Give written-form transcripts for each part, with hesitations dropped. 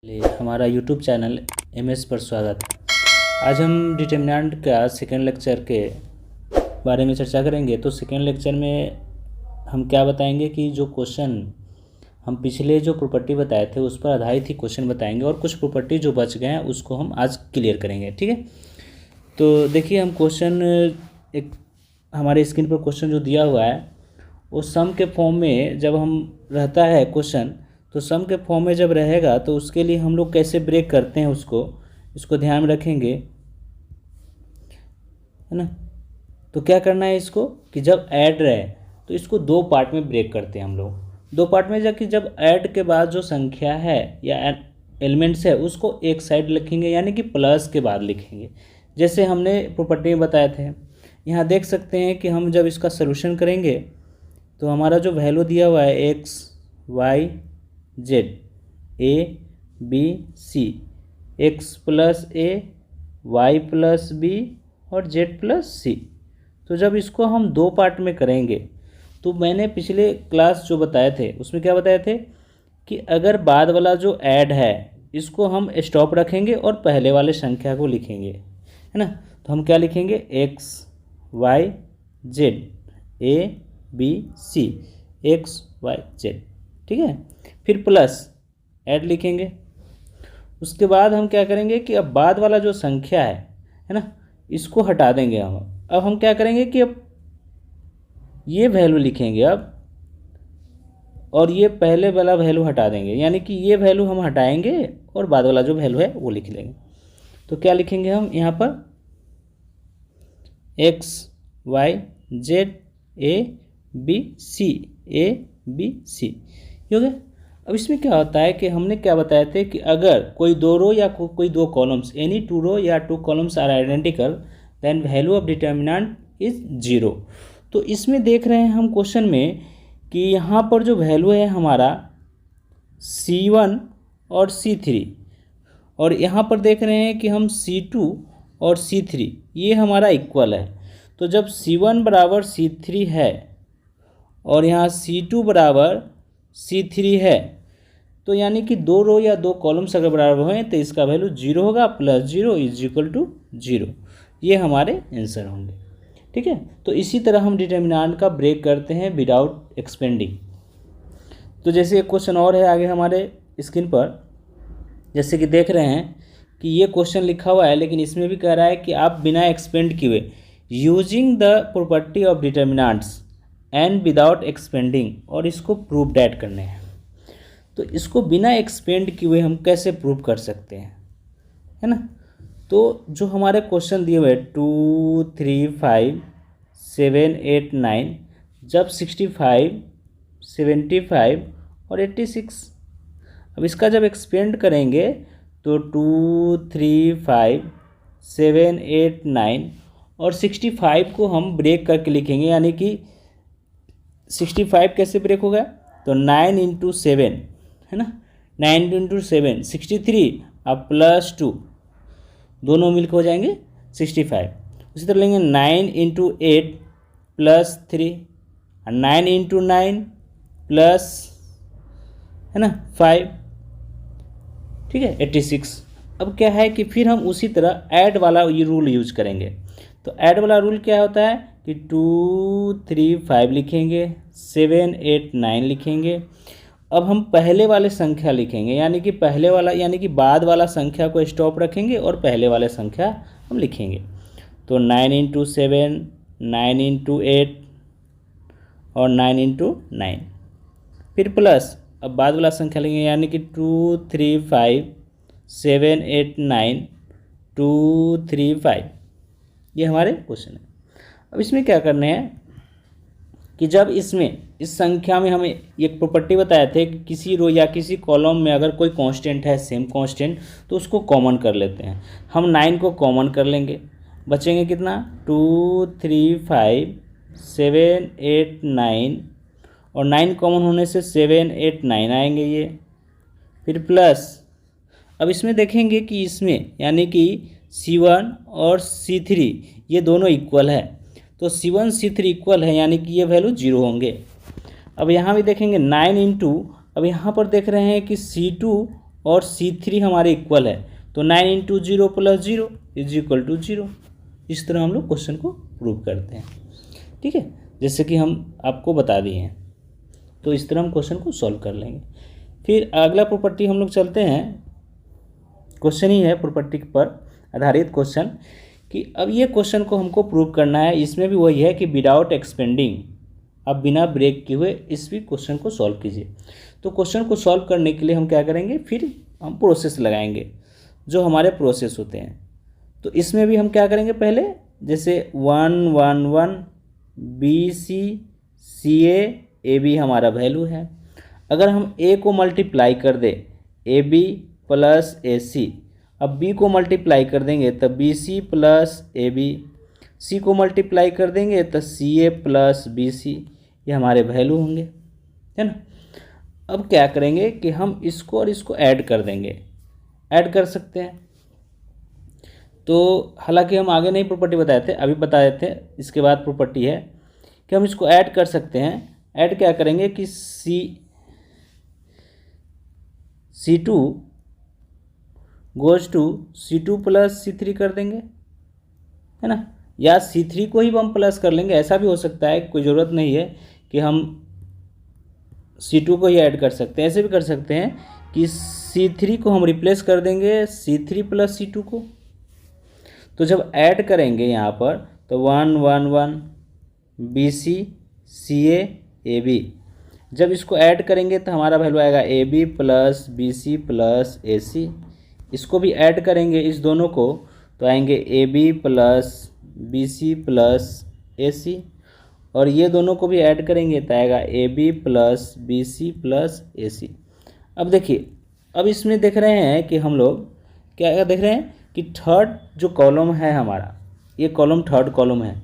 हमारा YouTube channel MS पर स्वागत है। आज हम डिटर्मिनेंट का सेकेंड लेक्चर के बारे में चर्चा करेंगे। तो सेकेंड लेक्चर में हम क्या बताएंगे कि जो क्वेश्चन हम पिछले जो प्रॉपर्टी बताए थे उस पर आधारित ही क्वेश्चन बताएंगे और कुछ प्रॉपर्टी जो बच गए हैं उसको हम आज क्लियर करेंगे। ठीक है, तो देखिए हम क्वेश्चन एक हमारे स्क्रीन पर क्वेश्चन जो दिया हुआ है वो सम के फॉर्म में जब हम रहता है क्वेश्चन, तो सम के फॉर्म में जब रहेगा तो उसके लिए हम लोग कैसे ब्रेक करते हैं इसको ध्यान में रखेंगे, है ना। तो क्या करना है इसको कि जब ऐड रहे तो इसको दो पार्ट में ब्रेक करते हैं हम लोग। दो पार्ट में जाके जब ऐड के बाद जो संख्या है या एलिमेंट्स है उसको एक साइड लिखेंगे, यानी कि प्लस के बाद लिखेंगे, जैसे हमने प्रॉपर्टी में बताए थे। यहाँ देख सकते हैं कि हम जब इसका सलूशन करेंगे तो हमारा जो वैल्यू दिया हुआ है x y z a b c, x plus a y plus b और जेड प्लस सी। तो जब इसको हम दो पार्ट में करेंगे तो मैंने पिछले क्लास जो बताए थे उसमें क्या बताए थे कि अगर बाद वाला जो ऐड है इसको हम स्टॉप रखेंगे और पहले वाले संख्या को लिखेंगे, है ना। तो हम क्या लिखेंगे, x y z a b c, x y z, ठीक है। फिर प्लस ऐड लिखेंगे। उसके बाद हम क्या करेंगे कि अब बाद वाला जो संख्या है ना, इसको हटा देंगे हम। अब हम क्या करेंगे कि अब ये वैल्यू लिखेंगे अब, और ये पहले वाला वैल्यू हटा देंगे, यानी कि ये वैल्यू हम हटाएंगे और बाद वाला जो वैल्यू है वो लिख लेंगे। तो क्या लिखेंगे हम यहाँ पर, x y z a b c, a b c, हो गया। अब इसमें क्या होता है कि हमने क्या बताए थे कि अगर कोई दो रो या कोई दो कॉलम्स, एनी टू रो या two columns are identical then value of determinant is 0। तो इसमें देख रहे हैं हम क्वेश्चन में कि यहाँ पर जो वैल्यू है हमारा C1 और C3, और यहाँ पर देख रहे हैं कि हम C2 और C3 ये हमारा इक्वल है। तो जब C1 बराबर C3 है और यहाँ C2 बराबर C3 है, तो यानी कि दो रो या दो कॉलम्स अगर बराबर हैं तो इसका वैल्यू 0 होगा, प्लस 0 इज इक्वल टू 0। ये हमारे आंसर होंगे, ठीक है। तो इसी तरह हम डिटर्मिनेंट का ब्रेक करते हैं विदाउट एक्सपेंडिंग। तो जैसे एक क्वेश्चन और है आगे हमारे स्क्रीन पर, जैसे कि देख रहे हैं कि ये क्वेश्चन लिखा हुआ है, लेकिन इसमें भी कह रहा है कि आप बिना एक्सपेंड किए using the property of determinants and without expanding, और इसको प्रूव डैट करने हैं। तो इसको बिना एक्सपेंड किए हुए हम कैसे प्रूव कर सकते हैं, है ना। तो जो हमारे क्वेश्चन दिए हुए 2 3 5 7 8 9, जब 65 75 और 86, अब इसका जब एक्सपेंड करेंगे तो 2 3 5 7 8 9 और 65 को हम ब्रेक करके लिखेंगे, यानी कि 65 कैसे ब्रेक होगा, तो 9 इंटू 7, है ना, 9 इंटू 7 63 अब प्लस 2 दोनों मिलकर हो जाएंगे 65। उसी तरह लेंगे 9 इंटू 8 प्लस 3, 9 इंटू 9 प्लस, है ना, 5, ठीक है, 86। अब क्या है कि फिर हम उसी तरह ऐड वाला ये रूल यूज करेंगे। तो ऐड वाला रूल क्या होता है कि 2 3 5 लिखेंगे, 7 8 9 लिखेंगे। अब हम पहले वाले संख्या लिखेंगे, यानी कि पहले वाला यानी कि बाद वाला संख्या को स्टॉप रखेंगे और पहले वाले संख्या हम लिखेंगे। तो 9 इंटू 7, 9 इंटू 8 और 9 इंटू 9, फिर प्लस अब बाद वाला संख्या लेंगे, यानी कि 2 3 5 7 8 9 2 3 5। ये हमारे क्वेश्चन है। अब इसमें क्या करना है कि जब इसमें इस संख्या में हमें एक प्रॉपर्टी बताए थे कि किसी रो या किसी कॉलम में अगर कोई कांस्टेंट है, सेम कांस्टेंट, तो उसको कॉमन कर लेते हैं। हम 9 को कॉमन कर लेंगे, बचेंगे कितना, 2 3 5 7 8 9, और 9 कॉमन होने से 7 8 9 आएंगे ये, फिर प्लस। अब इसमें देखेंगे कि इसमें यानी कि C1 और C3 ये दोनों इक्वल है, तो C1 C3 इक्वल है, यानी कि ये वैल्यू 0 होंगे। अब यहाँ भी देखेंगे 9 इंटू, अब यहाँ पर देख रहे हैं कि C2 और C3 हमारे इक्वल है, तो 9 into 0 plus 0 is equal to 0। इस तरह हम लोग क्वेश्चन को प्रूव करते हैं। ठीक है, जैसे कि हम आपको बता दिए हैं, तो इस तरह हम क्वेश्चन को सॉल्व कर लेंगे। फिर अगला प्रॉपर्टी हम लोग चलते हैं, क्वेश्चन ही है प्रॉपर्टी पर आधारित क्वेश्चन, कि अब ये क्वेश्चन को हमको प्रूव करना है। इसमें भी वही है कि विदाउट एक्सपेंडिंग, अब बिना ब्रेक किए हुए इस भी क्वेश्चन को सॉल्व कीजिए। तो क्वेश्चन को सॉल्व करने के लिए हम क्या करेंगे, फिर हम प्रोसेस लगाएंगे जो हमारे प्रोसेस होते हैं। तो इसमें भी हम क्या करेंगे, पहले जैसे 1 1 1 BC CA AB हमारा वैल्यू है। अगर हम A को मल्टीप्लाई कर दें AB प्लस AC, अब B को मल्टीप्लाई कर देंगे तब BC प्लस AB, C को मल्टीप्लाई कर देंगे तो CA प्लस BC, ये हमारे वैल्यू होंगे, है ना। अब क्या करेंगे कि हम इसको और इसको ऐड कर देंगे, ऐड कर सकते हैं। तो हालांकि हम आगे नहीं प्रॉपर्टी बताए थे, अभी बताए थे, इसके बाद प्रॉपर्टी है कि हम इसको ऐड कर सकते हैं। ऐड क्या करेंगे कि C2 goes to C2 plus C3 कर देंगे, है ना, या C3 को ही हम प्लस कर लेंगे, ऐसा भी हो सकता है, कोई ज़रूरत नहीं है कि हम C2 को ही ऐड कर सकते हैं। ऐसे भी कर सकते हैं कि C3 को हम रिप्लेस कर देंगे C3 प्लस C2 को। तो जब ऐड करेंगे यहाँ पर तो 1 1 1 BC CA AB, जब इसको ऐड करेंगे तो हमारा वैल्यू आएगा AB plus BC plus AC। इसको भी ऐड करेंगे इस दोनों को तो आएंगे AB plus BC plus AC, और ये दोनों को भी ऐड करेंगे तो आएगा AB plus BC plus AC। अब देखिए, अब इसमें देख रहे हैं कि हम लोग क्या देख रहे हैं कि थर्ड जो कॉलम है हमारा, ये कॉलम थर्ड कॉलम है,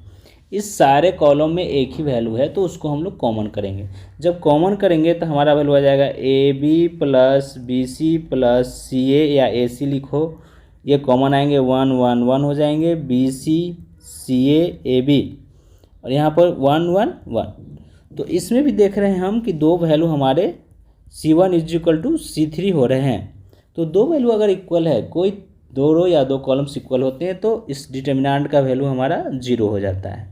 इस सारे कॉलम में एक ही वैल्यू है, तो उसको हम लोग कॉमन करेंगे। जब कॉमन करेंगे तो हमारा वैल्यू आ जाएगा AB plus BC plus CA या AC लिखो, ये कॉमन आएंगे 1 1 1 हो जाएंगे, BC CA AB, और यहाँ पर 1 1 1। तो इसमें भी देख रहे हैं हम कि दो वैल्यू हमारे C1 is equal to C3 हो रहे हैं। तो दो वैल्यू अगर इक्वल है, कोई दो रो या दो कॉलम्स इक्वल होते हैं, तो इस डिटर्मिनेंट का वैल्यू हमारा 0 हो जाता है।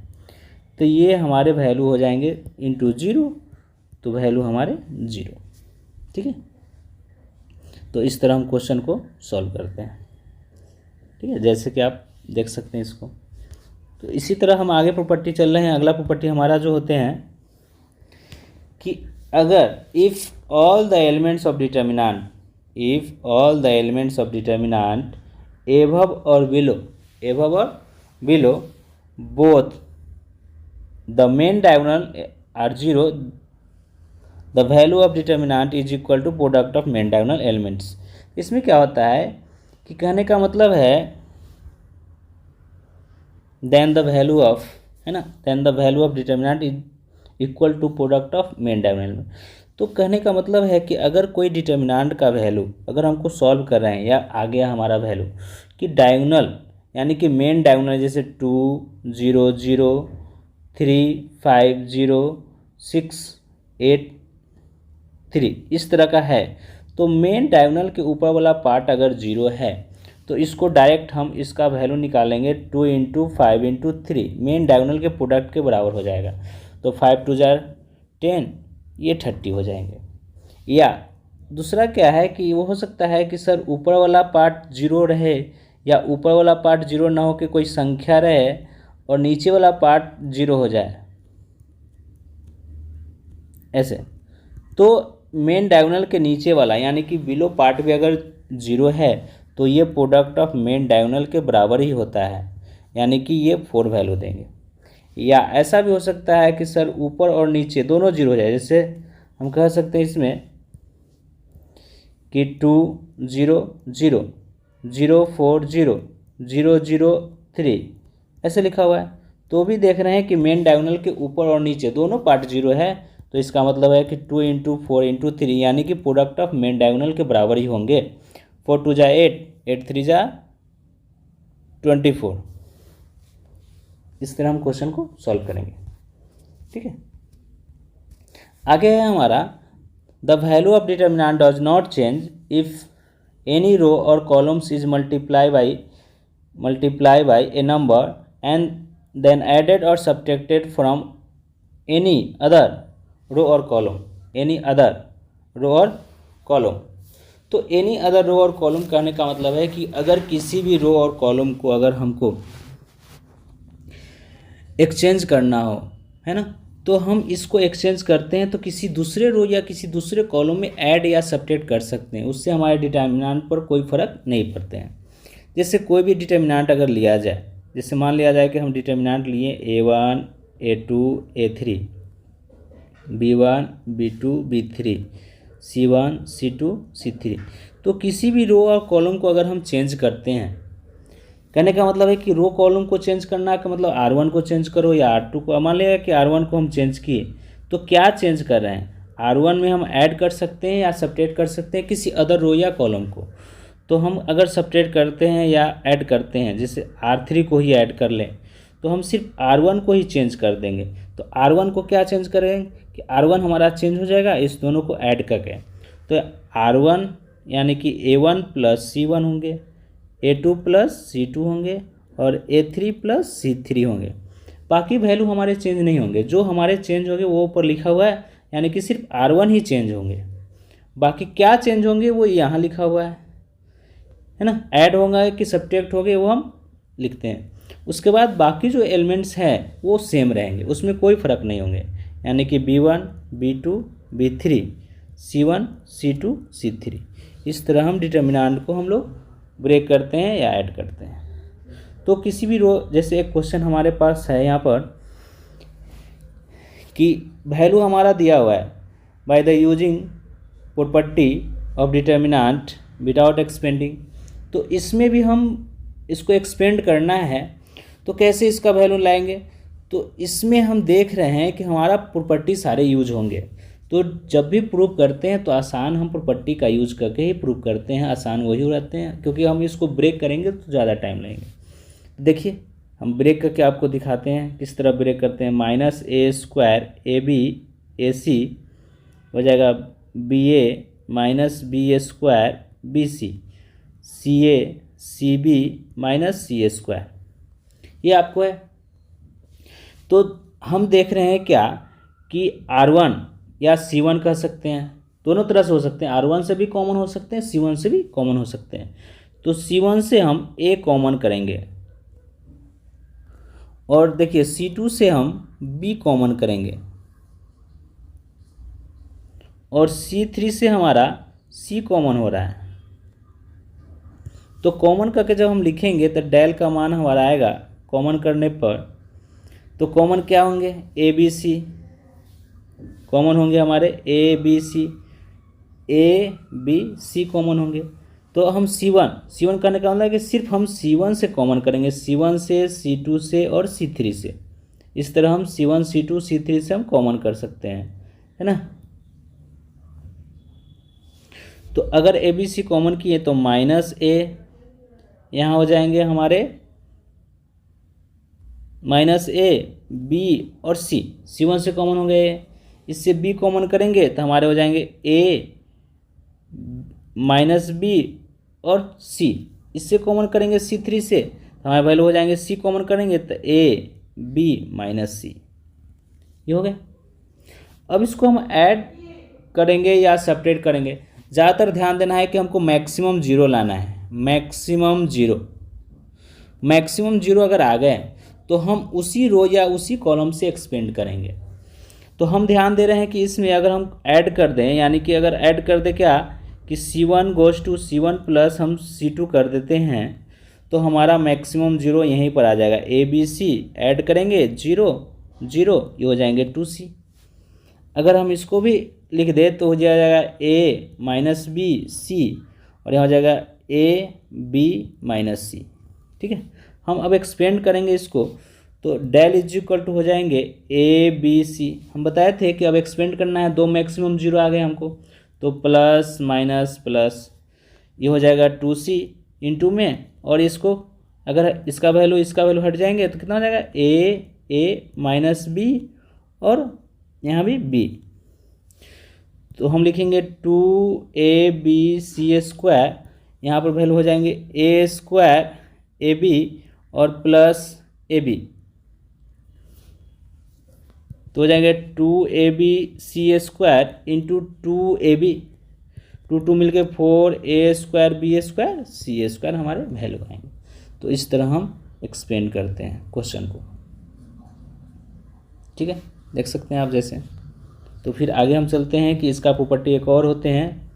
तो ये हमारे वैल्यू हो जाएंगे इंटू 0, तो वैल्यू हमारे 0। ठीक है, तो इस तरह हम क्वेश्चन को सॉल्व करते हैं। ठीक है, जैसे कि आप देख सकते हैं इसको। तो इसी तरह हम आगे प्रॉपर्टी चल रहे हैं। अगला प्रॉपर्टी हमारा जो होते हैं कि अगर if all the elements of determinant, if all the elements of determinant above और below both the main diagonal are 0, the value of determinant is equal to product of main diagonal elements. इसमें क्या होता है कि कहने का मतलब है देन द वैल्यू ऑफ, है ना, then the value of determinant is equal to product of main diagonal element. तो कहने का मतलब है कि अगर कोई डिटर्मिनेंट का वैल्यू अगर हमको सॉल्व कर रहे हैं, या आ गया हमारा वैल्यू कि डायगोनल यानी कि मेन डायगोनल जैसे 2 0 0 3 5 0 6 8 3 इस तरह का है, तो मेन डायगोनल के ऊपर वाला पार्ट अगर 0 है तो इसको डायरेक्ट हम इसका वैल्यू निकालेंगे 2 इंटू 5 इंटू 3, मेन डायगोनल के प्रोडक्ट के बराबर हो जाएगा। तो 5 2 जार 10, ये 30 हो जाएंगे। या दूसरा क्या है कि वो हो सकता है कि सर ऊपर वाला पार्ट 0 रहे, या ऊपर वाला पार्ट 0 ना हो के कोई संख्या रहे और नीचे वाला पार्ट 0 हो जाए, ऐसे। तो मेन डायगोनल के नीचे वाला यानी कि बिलो पार्ट भी अगर 0 है तो ये प्रोडक्ट ऑफ मेन डायगोनल के बराबर ही होता है, यानी कि ये 4 वैल्यू देंगे। या ऐसा भी हो सकता है कि सर ऊपर और नीचे दोनों 0 हो जाए, जैसे हम कह सकते हैं इसमें कि 2 0 0 0 4 0 0 0 3 ऐसे लिखा हुआ है, तो भी देख रहे हैं कि मेन डायगोनल के ऊपर और नीचे दोनों पार्ट 0 है, तो इसका मतलब है कि 2 इंटू 4 इंटू 3 यानी कि प्रोडक्ट ऑफ मेन डायगोनल के बराबर ही होंगे। 4 2 जा 8, 8 3 जा 24। इस तरह हम क्वेश्चन को सॉल्व करेंगे। ठीक है, आगे है हमारा the value of determinant does not change if any row or columns is multiply by a number and then added or subtracted from any other row or column। तो एनी अदर रो और column कहने का मतलब है कि अगर किसी भी रो और कॉलम को अगर हमको एक्सचेंज करना हो, है ना, तो हम इसको एक्सचेंज करते हैं तो किसी दूसरे रो या किसी दूसरे कॉलम में ऐड या सब्ट्रैक्ट कर सकते हैं, उससे हमारे डिटर्मिनेंट पर कोई फ़र्क नहीं पड़ते हैं। जैसे कोई भी डिटर्मिनेंट अगर लिया जाए, जैसे मान लिया जाए कि हम डिटर्मिनेंट लिए A1 A2 A3 B1 B2 B3 C1 C2 C3, तो किसी भी रो और कॉलम को अगर हम चेंज करते हैं, कहने का मतलब है कि रो कॉलम को चेंज करना का मतलब R1 को चेंज करो या R2 को। मान लिया कि R1 को हम चेंज किए तो क्या चेंज कर रहे हैं, R1 में हम ऐड कर सकते हैं या सब्ट्रैक्ट कर सकते हैं किसी अदर रो या कॉलम को। तो हम अगर सब्ट्रैक्ट करते हैं या ऐड करते हैं, जैसे R3 को ही ऐड कर लें, तो हम सिर्फ R1 को ही चेंज कर देंगे। तो R1 को क्या चेंज करेंगे कि R1 हमारा चेंज हो जाएगा इस दोनों को ऐड करके। तो R1 यानी कि A1 प्लस C1 होंगे, A2 प्लस C2 होंगे और A3 प्लस C3 होंगे। बाकी वैल्यू हमारे चेंज नहीं होंगे, जो हमारे चेंज होंगे वो ऊपर लिखा हुआ है, यानी कि सिर्फ R1 ही चेंज होंगे। बाकी क्या चेंज होंगे वो यहाँ लिखा हुआ है ना, ऐड होगा कि सब्ट्रैक्ट होंगे वो हम लिखते हैं। उसके बाद बाकी जो एलिमेंट्स हैं वो सेम रहेंगे, उसमें कोई फ़र्क नहीं होंगे, यानी कि B1 B2 B3 C1 C2 C3। इस तरह हम डिटर्मिनेंट को हम लोग ब्रेक करते हैं या ऐड करते हैं। तो किसी भी रो, जैसे एक क्वेश्चन हमारे पास है यहाँ पर कि वैल्यू हमारा दिया हुआ है by the using property of determinant without expanding, तो इसमें भी हम इसको एक्सपेंड करना है तो कैसे इसका वैल्यू लाएंगे। तो इसमें हम देख रहे हैं कि हमारा प्रॉपर्टी सारे यूज होंगे, तो जब भी प्रूव करते हैं तो आसान हम प्रॉपर्टी का यूज करके ही प्रूव करते हैं, आसान वही रहते हैं, क्योंकि हम इसको ब्रेक करेंगे तो ज़्यादा टाइम लगेंगे। देखिए हम ब्रेक करके आपको दिखाते हैं किस तरह ब्रेक करते हैं। -a² AB AC हो जाएगा BA -BA² BC CA CB -CA², ये आपको है। तो हम देख रहे हैं क्या कि R1 या C1 कह सकते हैं, दोनों तरह से हो सकते हैं, R1 से भी कॉमन हो सकते हैं C1 से भी कॉमन हो सकते हैं। तो C1 से हम A कॉमन करेंगे और देखिए C2 से हम B कॉमन करेंगे और C3 से हमारा C कॉमन हो रहा है। तो कॉमन करके जब हम लिखेंगे तो डेल का मान हमारा आएगा कॉमन करने पर, तो कॉमन क्या होंगे ABC कॉमन होंगे हमारे ABC ABC कॉमन होंगे। तो हम C1 करने का मतलब है कि सिर्फ हम C1 से कॉमन करेंगे, C1 से C2 से और C3 से। इस तरह हम C1 C2 C3 से हम कॉमन कर सकते हैं, है ना। तो अगर ABC कॉमन किए तो -A यहाँ हो जाएंगे हमारे -A B और C1 से कॉमन हो गए, इससे B कॉमन करेंगे तो हमारे हो जाएंगे A -B और C, इससे कॉमन करेंगे C3 से तो हमारे वैल्यू हो जाएंगे, C कॉमन करेंगे तो A B -C, ये हो गया। अब इसको हम ऐड करेंगे या सेपरेट करेंगे। ज़्यादातर ध्यान देना है कि हमको मैक्सिमम 0 लाना है, मैक्सिमम जीरो अगर आ गए तो हम उसी रो या उसी कॉलम से एक्सपेंड करेंगे। तो हम ध्यान दे रहे हैं कि इसमें अगर हम ऐड कर दें, यानी कि अगर ऐड कर दें क्या कि C1 goes to C1 plus हम C2 कर देते हैं तो हमारा मैक्सिमम 0 यहीं पर आ जाएगा। ABC ऐड करेंगे 0 0, ये हो जाएंगे 2C। अगर हम इसको भी लिख दें तो हो जाएगा A -B C और यहाँ हो जाएगा AB -C, ठीक है। हम अब एक्सपेंड करेंगे इसको तो डेल इज इक्वल टू हो जाएंगे ABC। हम बताए थे कि अब एक्सपेंड करना है, 2 मैक्सिमम 0 आ गए हमको, तो प्लस माइनस प्लस ये हो जाएगा 2C इंटू में, और इसको अगर इसका वैल्यू हट जाएंगे तो कितना हो जाएगा A -B और यहाँ भी B। तो हम लिखेंगे 2ABC², यहाँ पर वैल्यू हो जाएंगे ए स्क्वायर ए बी और प्लस ए बी, तो हो जाएंगे 2ab square into 2ab, to मिलके 4a² b² c² हमारे वैल्यू आएंगे। तो इस तरह हम एक्सपेंड करते हैं क्वेश्चन को, ठीक है, देख सकते हैं आप जैसे। तो फिर आगे हम चलते हैं कि इसका प्रॉपर्टी एक और होते हैं।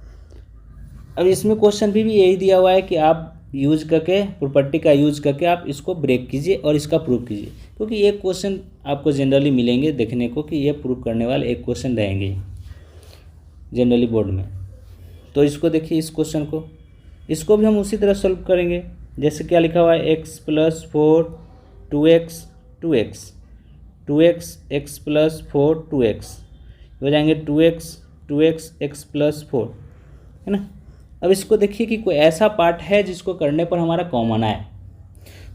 अब इसमें क्वेश्चन भी यही दिया हुआ है कि आप यूज करके प्रॉपर्टी का यूज करके आप इसको ब्रेक कीजिए और इसका प्रूव कीजिए, क्योंकि ये क्वेश्चन आपको जनरली मिलेंगे देखने को कि ये प्रूव करने वाले एक क्वेश्चन रहेंगे जनरली बोर्ड में। तो इसको देखिए, इस क्वेश्चन को, इसको भी हम उसी तरह सॉल्व करेंगे। जैसे क्या लिखा हुआ है, x + 4 2x 2x 2x x + 4 2x हो जाएंगे 2x 2x x + 4, है ना। अब इसको देखिए कि कोई ऐसा पार्ट है जिसको करने पर हमारा कॉमन आए,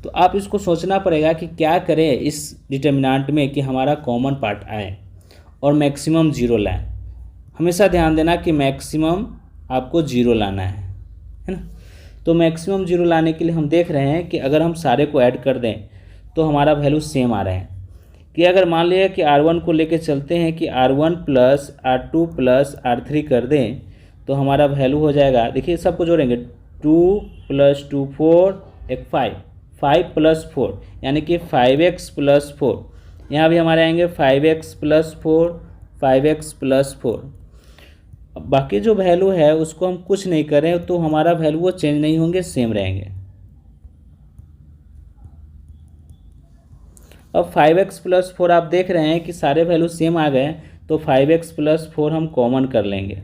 तो आप इसको सोचना पड़ेगा कि क्या करें इस डिटर्मिनेंट में कि हमारा कॉमन पार्ट आए और मैक्सिमम 0 लाएं। हमेशा ध्यान देना कि मैक्सिमम आपको 0 लाना है ना। तो मैक्सिमम 0 लाने के लिए हम देख रहे हैं कि अगर हम सारे को ऐड कर दें तो हमारा वैल्यू सेम आ रहे हैं। कि अगर मान लिया कि R1 को लेके चलते हैं कि R1 + R2 + R3 कर दें तो हमारा वैल्यू हो जाएगा, देखिए सबको जोड़ेंगे, 2 + 2 4 एक 5 5 + 4 यानी कि 5x + 4, यहाँ भी हमारे आएंगे 5x + 4 5x + 4। अब बाकी जो वैल्यू है उसको हम कुछ नहीं करें तो हमारा वैल्यू वो चेंज नहीं होंगे, सेम रहेंगे। अब 5x + 4 आप देख रहे हैं कि सारे वैल्यू सेम आ गए, तो 5x + 4 हम कॉमन कर लेंगे।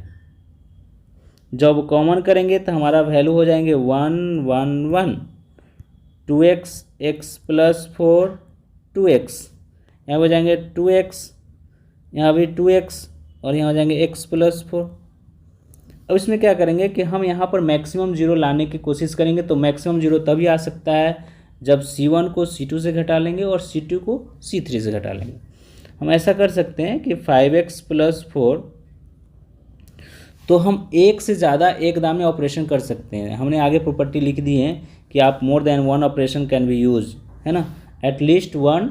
जब कॉमन करेंगे तो हमारा वैल्यू हो जाएंगे 1 1 1 2x x + 4 2x, यहाँ हो जाएंगे 2x, यहाँ भी 2x और यहाँ हो जाएंगे x + 4। अब इसमें क्या करेंगे कि हम यहाँ पर मैक्सिमम 0 लाने की कोशिश करेंगे। तो मैक्सिमम 0 तभी आ सकता है जब C1 को C2 से घटा लेंगे और C2 को C3 से घटा लेंगे। हम ऐसा कर सकते हैं कि 5x + 4, तो हम एक से ज़्यादा एक दाम में ऑपरेशन कर सकते हैं। हमने आगे प्रॉपर्टी लिख दी है कि आप मोर than one operation can be use, है ना। एटलीस्ट 1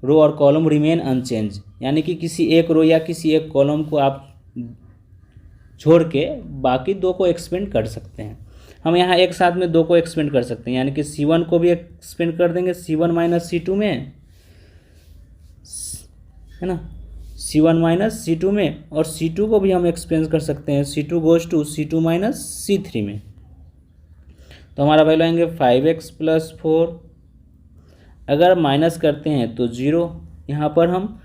रो और कॉलम रिमेन अनचेंज, यानी कि किसी एक रो या किसी एक कॉलम को आप छोड़ के बाकी 2 को एक्सपेंड कर सकते हैं। हम यहाँ एक साथ में 2 को एक्सपेंड कर सकते हैं, यानी कि C1 को भी एक्सपेंड कर देंगे C1 - C2 में, है ना, C1 - C2 में, और C2 को भी हम एक्सपेंड कर सकते हैं C2 goes to C2 - C3 में। तो हमारा वैल्यू आएंगे 5x + 4, अगर माइनस करते हैं तो 0, यहाँ पर हम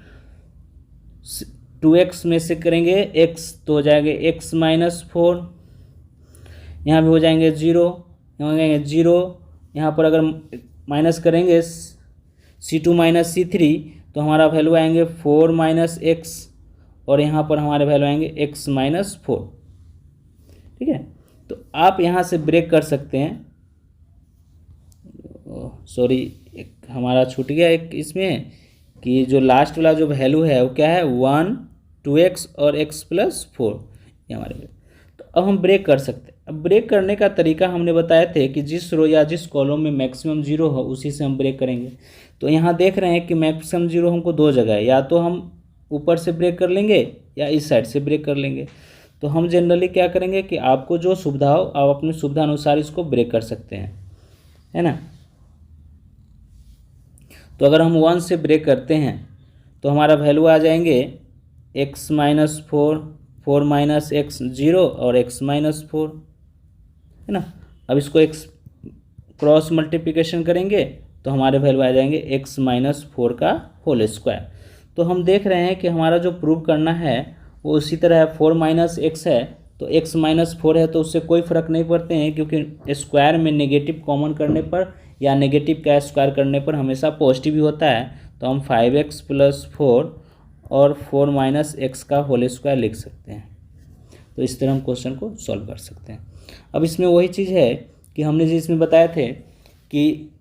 2x में से करेंगे x तो हो जाएंगे x - 4, यहाँ भी हो जाएंगे 0, यहाँ हो जाएंगे 0, यहाँ पर अगर माइनस करेंगे C2 - C3 तो हमारा वैल्यू आएंगे 4 - x और यहाँ पर हमारे वैल्यू आएंगे x - 4, ठीक है। तो आप यहाँ से ब्रेक कर सकते हैं, सॉरी एक हमारा छूट गया एक इसमें, कि जो लास्ट वाला जो वैल्यू है वो क्या है 1 2x और x + 4 ये हमारे। तो अब हम ब्रेक कर सकते हैं। अब ब्रेक करने का तरीका हमने बताए थे कि जिस रो या जिस कॉलम में मैक्सिमम 0 हो उसी से हम ब्रेक करेंगे। तो यहाँ देख रहे हैं कि मैक्सिमम 0 हमको 2 जगह है, या तो हम ऊपर से ब्रेक कर लेंगे या इस साइड से ब्रेक कर लेंगे। तो हम जनरली क्या करेंगे कि आपको जो सुविधा हो आप अपनी सुविधा अनुसार इसको ब्रेक कर सकते हैं, है ना। तो अगर हम 1 से ब्रेक करते हैं तो हमारा वैल्यू आ जाएंगे x - 4 4 - x 0 और x - 4, है ना। अब इसको x क्रॉस मल्टीप्लिकेशन करेंगे तो हमारे वैल्यू आ जाएंगे x - 4 का होल स्क्वायर। तो हम देख रहे हैं कि हमारा जो प्रूव करना है वो उसी तरह है, 4 - x है तो x - 4 है तो उससे कोई फ़र्क नहीं पड़ते हैं, क्योंकि स्क्वायर में नेगेटिव कॉमन करने पर या नेगेटिव का स्क्वायर करने पर हमेशा पॉजिटिव ही होता है। तो हम 5x + 4 और 4 - x का होल स्क्वायर लिख सकते हैं। तो इस तरह हम क्वेश्चन को सॉल्व कर सकते हैं। अब इसमें वही चीज़ है कि हमने जिसमें बताए थे कि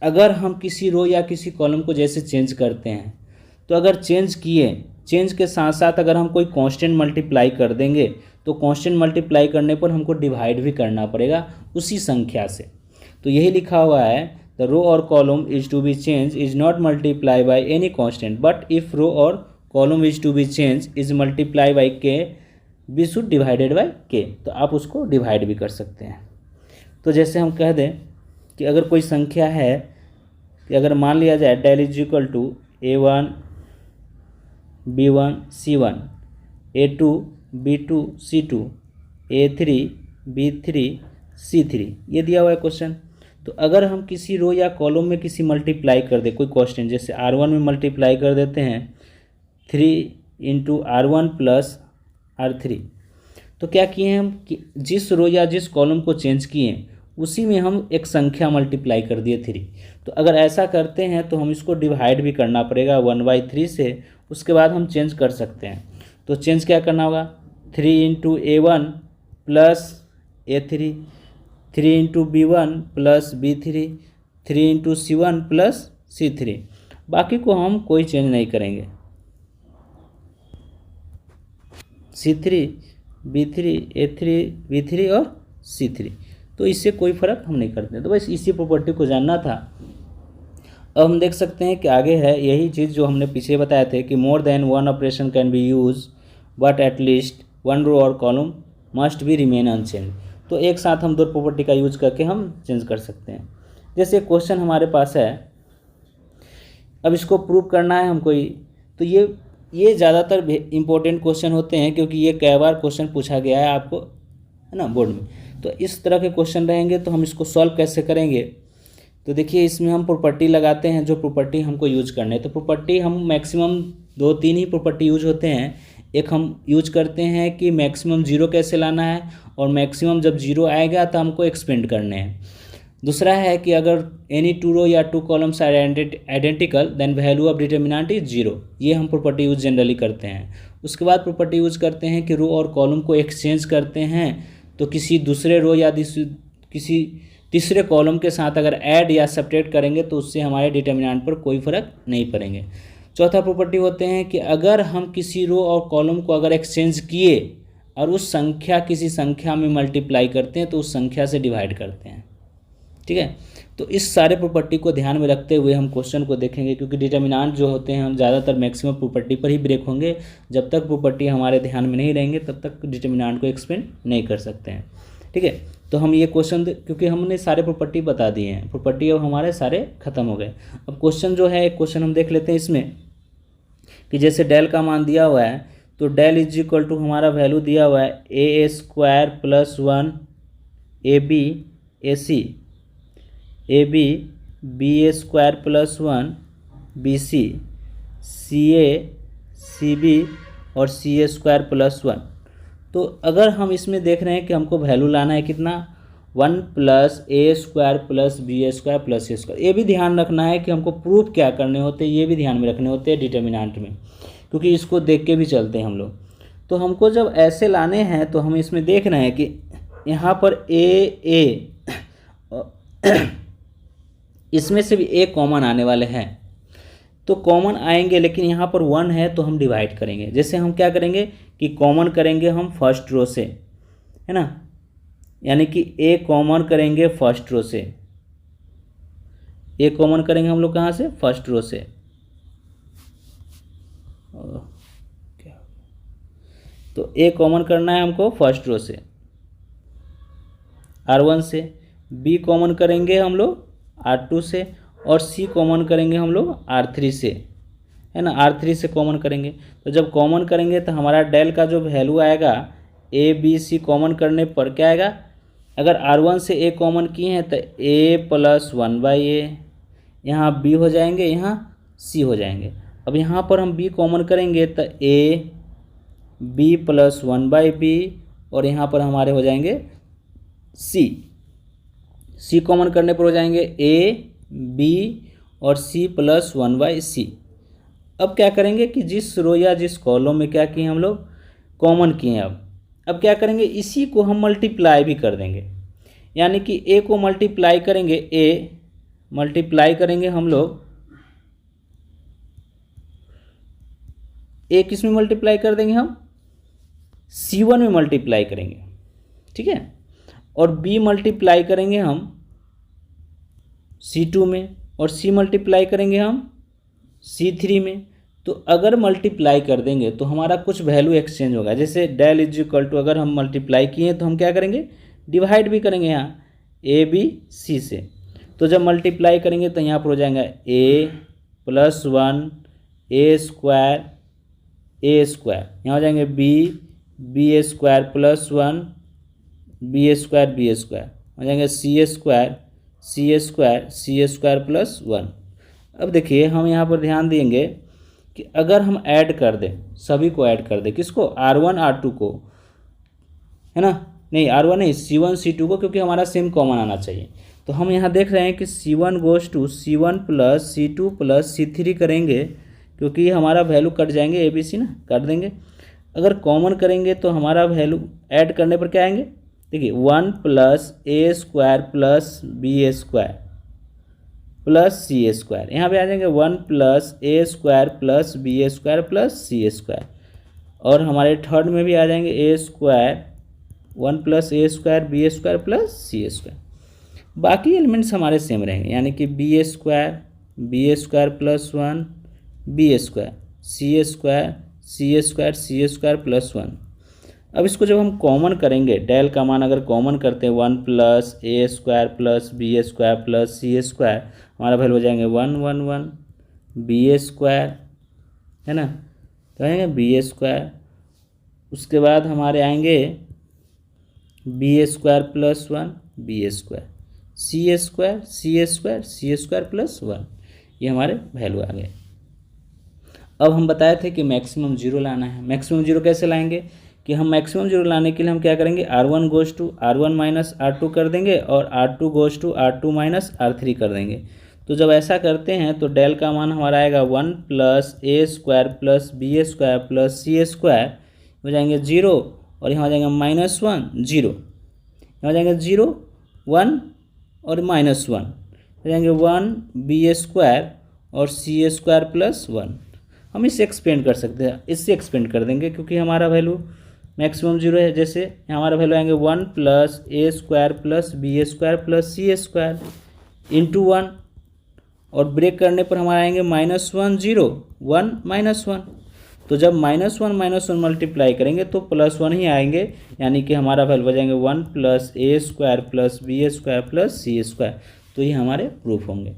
अगर हम किसी रो या किसी कॉलम को जैसे चेंज करते हैं, तो अगर चेंज किए चेंज के साथ साथ अगर हम कोई कांस्टेंट मल्टीप्लाई कर देंगे तो कांस्टेंट मल्टीप्लाई करने पर हमको डिवाइड भी करना पड़ेगा उसी संख्या से। तो यही लिखा हुआ है द रो और column is to be change is not multiply by any constant but if row और column is to be change is multiply by k be should divided by k. तो आप उसको डिवाइड भी कर सकते हैं। तो जैसे हम कह दें कि अगर कोई संख्या है कि अगर मान लिया जाए del is equal to A1 B1 C1 A2 B2 C2 A3 B3 C3 ये दिया हुआ है क्वेश्चन। तो अगर हम किसी रो या कॉलम में किसी मल्टीप्लाई कर दे कोई कांस्टेंट, जैसे R1 में मल्टीप्लाई कर देते हैं 3 इंटू R1 प्लस R3, तो क्या किए हैं हम कि जिस रो या जिस कॉलम को चेंज किए उसी में हम एक संख्या मल्टीप्लाई कर दिए 3। तो अगर ऐसा करते हैं तो हम इसको डिवाइड भी करना पड़ेगा 1/3 से, उसके बाद हम चेंज कर सकते हैं। तो चेंज क्या करना होगा 3 into A1 plus A3, 3 into B1 plus B3, 3 into C1 plus C3। बाकी को हम कोई चेंज नहीं करेंगे, C3 B3 A3 B3 और C3, तो इससे कोई फ़र्क हम नहीं करते। तो बस इसी प्रॉपर्टी को जानना था। अब हम देख सकते हैं कि आगे है यही चीज़ जो हमने पीछे बताया थे कि more than one operation can be use but at least one row और column must be remain unchange. तो एक साथ हम दो प्रॉपर्टी का यूज करके हम चेंज कर सकते हैं। जैसे क्वेश्चन हमारे पास है, अब इसको प्रूव करना है हमको तो ये ज़्यादातर इम्पोर्टेंट क्वेश्चन होते हैं क्योंकि ये कई बार क्वेश्चन पूछा गया है आपको, है ना, बोर्ड में। तो इस तरह के क्वेश्चन रहेंगे तो हम इसको सॉल्व कैसे करेंगे। तो देखिए इसमें हम प्रॉपर्टी लगाते हैं, जो प्रॉपर्टी हमको यूज करना है। तो प्रॉपर्टी हम मैक्सिमम 2-3 ही प्रॉपर्टी यूज होते हैं। एक हम यूज करते हैं कि मैक्सिमम 0 कैसे लाना है, और मैक्सिमम जब 0 आएगा तो हमको एक्सपेंड करने हैं। दूसरा है कि अगर एनी टू रो या two columns are identical then value of determinant is 0। ये हम प्रॉपर्टी यूज जनरली करते हैं। उसके बाद प्रॉपर्टी यूज करते हैं कि रो और कॉलम को एक्सचेंज करते हैं, तो किसी दूसरे रो या किसी तीसरे कॉलम के साथ अगर ऐड या सब्ट्रैक्ट करेंगे तो उससे हमारे डिटर्मिनेंट पर कोई फर्क नहीं पड़ेंगे। चौथा प्रॉपर्टी होते हैं कि अगर हम किसी रो और कॉलम को अगर एक्सचेंज किए और उस संख्या किसी संख्या में मल्टीप्लाई करते हैं तो उस संख्या से डिवाइड करते हैं। ठीक है, तो इस सारे प्रॉपर्टी को ध्यान में रखते हुए हम क्वेश्चन को देखेंगे, क्योंकि डिटर्मिनेंट जो होते हैं हम ज़्यादातर मैक्सिमम प्रॉपर्टी पर ही ब्रेक होंगे। जब तक प्रॉपर्टी हमारे ध्यान में नहीं रहेंगे तब तक डिटर्मिनेंट को एक्सपेंड नहीं कर सकते हैं। ठीक है, तो हम ये क्वेश्चन क्योंकि हमने सारे प्रॉपर्टी बता दिए हैं, प्रॉपर्टी अब हमारे सारे खत्म हो गए। अब क्वेश्चन जो है एक क्वेश्चन हम देख लेते हैं इसमें कि जैसे डेल का मान दिया हुआ है, तो डेल इज इक्वल टू हमारा वैल्यू दिया हुआ है A² + 1 AB AC AB BA² + 1 BC CA CB और CA² + 1। तो अगर हम इसमें देख रहे हैं कि हमको वैल्यू लाना है कितना 1 + A² + BA² + A²। ये भी ध्यान रखना है कि हमको प्रूफ क्या करने होते हैं, ये भी ध्यान में रखने होते हैं डिटर्मिनेंट में, क्योंकि इसको देख के भी चलते हैं हम लोग। तो हमको जब ऐसे लाने हैं तो हम इसमें देख रहे हैं कि यहाँ पर A इसमें से भी A कॉमन आने वाले हैं, तो कॉमन आएंगे, लेकिन यहाँ पर 1 है तो हम डिवाइड करेंगे। जैसे हम क्या करेंगे कि कॉमन करेंगे हम फर्स्ट रो से, है ना, यानी कि A कॉमन करेंगे फर्स्ट रो से। A कॉमन करेंगे हम लोग कहाँ से, फर्स्ट रो से। तो A कॉमन करना है हमको फर्स्ट रो से R1 से, B कॉमन करेंगे हम लोग R2 से, और C कॉमन करेंगे हम लोग R3 से, है ना, R3 से कॉमन करेंगे। तो जब कॉमन करेंगे तो हमारा डेल का जो वैल्यू आएगा A B C कॉमन करने पर क्या आएगा, अगर R1 से A कॉमन किए हैं तो A + 1/A, यहाँ B हो जाएंगे, यहाँ C हो जाएंगे। अब यहाँ पर हम B कॉमन करेंगे तो A B + 1/B, और यहाँ पर हमारे हो जाएंगे C कॉमन करने पर हो जाएंगे A B और C + 1/C। अब क्या करेंगे कि जिस रो या जिस कॉलम में क्या किए हम लोग कॉमन किए हैं, अब क्या करेंगे इसी को हम मल्टीप्लाई भी कर देंगे, यानी कि A को मल्टीप्लाई करेंगे, A मल्टीप्लाई करेंगे हम लोग ए किस में मल्टीप्लाई कर देंगे हम, C1 में मल्टीप्लाई करेंगे, ठीक है, और B मल्टीप्लाई करेंगे हम C2 में, और C मल्टीप्लाई करेंगे हम C3 में। तो अगर मल्टीप्लाई कर देंगे तो हमारा कुछ वैल्यू एक्सचेंज होगा। जैसे डेल इज इक्वल टू, अगर हम मल्टीप्लाई किए तो हम क्या करेंगे, डिवाइड भी करेंगे यहाँ ABC से। तो जब मल्टीप्लाई करेंगे तो यहाँ पर हो जाएगा A + 1 A² A², यहाँ हो जाएंगे B² + 1 B² हो जाएंगे C² + 1। अब देखिए हम यहाँ पर ध्यान देंगे कि अगर हम ऐड कर दें, सभी को ऐड कर दें, किसको, R1 R2 को, है ना, नहीं R1 नहीं, C1 C2 को, क्योंकि हमारा सेम कॉमन आना चाहिए। तो हम यहाँ देख रहे हैं कि C1 goes to C1 + C2 + C3 करेंगे, क्योंकि हमारा वैल्यू कट जाएंगे ABC ना, काट देंगे। अगर कॉमन करेंगे तो हमारा वैल्यू ऐड करने पर क्या आएंगे, देखिए 1 + A² + B² + C², यहाँ पे आ जाएंगे 1 + A² + B² + C², और हमारे थर्ड में भी आ जाएंगे A², 1 + A² B² + C²। बाकी एलिमेंट्स हमारे सेम रहेंगे, यानी कि B² + 1 B² C² + 1। अब इसको जब हम कॉमन करेंगे, डेल का मान अगर कॉमन करते हैं 1 + A² + B² + C², हमारा वैल्यू हो जाएंगे 1 1 1 B², है ना, तो आएंगे B²। उसके बाद हमारे आएंगे B² + 1 B² C² + 1, ये हमारे वैल्यू आ गए। अब हम बताए थे कि मैक्सिमम जीरो लाना है। मैक्सिमम जीरो कैसे लाएंगे, कि हम मैक्सिमम जीरो लाने के लिए हम क्या करेंगे, R1 goes to R1 - R2 कर देंगे, और R2 goes to R2 - R3 कर देंगे। तो जब ऐसा करते हैं तो डेल का मान हमारा आएगा 1 + A² + B² + C² हो जाएंगे 0, और यहाँ हो जाएगा -1 0, यहाँ हो जाएंगे 0 1 और -1 हो जाएंगे 1 B² और C² + 1। हम इससे एक्सपेंड कर सकते हैं, इससे एक्सपेंड कर देंगे, क्योंकि हमारा वैल्यू मैक्सिमम जीरो है। जैसे हमारा वैल्यू आएंगे 1 + A² + B² + C² × 1, और ब्रेक करने पर हमारा आएंगे -1 0 1 -1। तो जब -1 मल्टीप्लाई करेंगे तो +1 ही आएंगे, यानी कि हमारा वैल्यू हो जाएंगे 1 + A² + B² + C²। तो ये हमारे प्रूफ होंगे,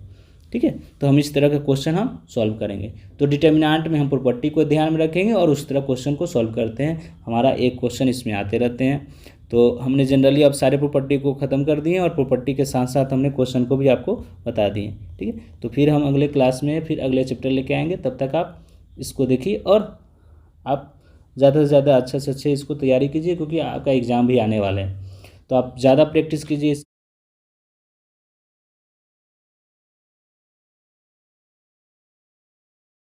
ठीक है। तो हम इस तरह का क्वेश्चन हम सॉल्व करेंगे। तो डिटर्मिनेंट में हम प्रॉपर्टी को ध्यान में रखेंगे और उस तरह क्वेश्चन को सॉल्व करते हैं। हमारा एक क्वेश्चन इसमें आते रहते हैं। तो हमने जनरली अब सारे प्रॉपर्टी को ख़त्म कर दिए, और प्रॉपर्टी के साथ साथ हमने क्वेश्चन को भी आपको बता दिए, ठीक है। तो फिर हम अगले क्लास में फिर अगले चैप्टर लेके आएंगे। तब तक आप इसको देखिए, और आप ज़्यादा से ज़्यादा अच्छा से अच्छे इसको तैयारी कीजिए, क्योंकि आपका एग्ज़ाम भी आने वाला है। तो आप ज़्यादा प्रैक्टिस कीजिए।